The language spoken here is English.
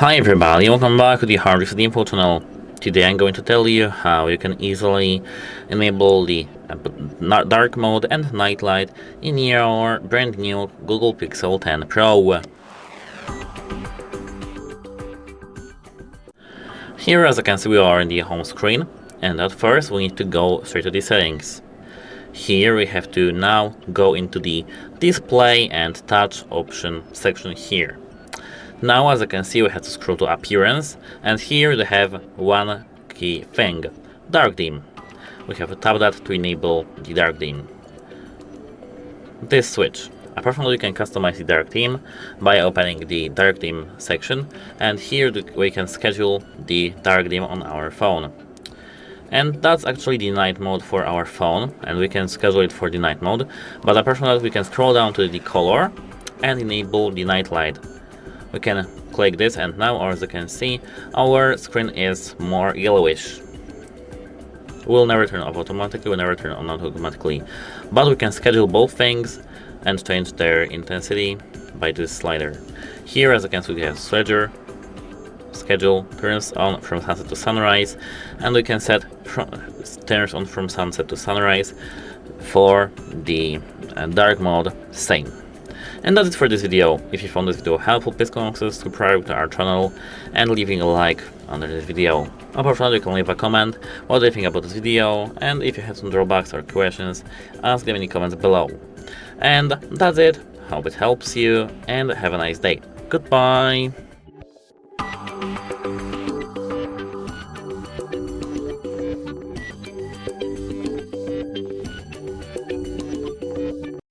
Hi everybody, welcome back to the HardReset.Info channel. Today I'm going to tell you how you can easily enable the dark mode and night light in your brand new Google Pixel 10 Pro. Here, as you can see, we are in the home screen, and at first we need to go straight to the settings. Here we have to now go into the display and touch option section here. Now, as you can see, we have to scroll to appearance, and here we have one key thing, dark dim. We have to tap that to enable the dark dim. This switch. Apart from that, you can customize the dark dim by opening the dark dim section, and here we can schedule the dark dim on our phone. And that's actually the night mode for our phone, and we can schedule it for the night mode. But apart from that, we can scroll down to the color and enable the night light. We can click this, and now, as you can see, our screen is more yellowish. Will never turn off automatically, will never turn on automatically, but we can schedule both things and change their intensity by this slider. Here, as you can see, we have schedule turns on from sunset to sunrise, and we can set turns on from sunset to sunrise. For the dark mode, same. And that's it for this video. If you found this video helpful, please consider subscribing to our channel and leaving a like under this video. Apart from that, you can leave a comment what do you think about this video, and if you have some drawbacks or questions, ask them in the comments below. And that's it. Hope it helps you, and have a nice day. Goodbye.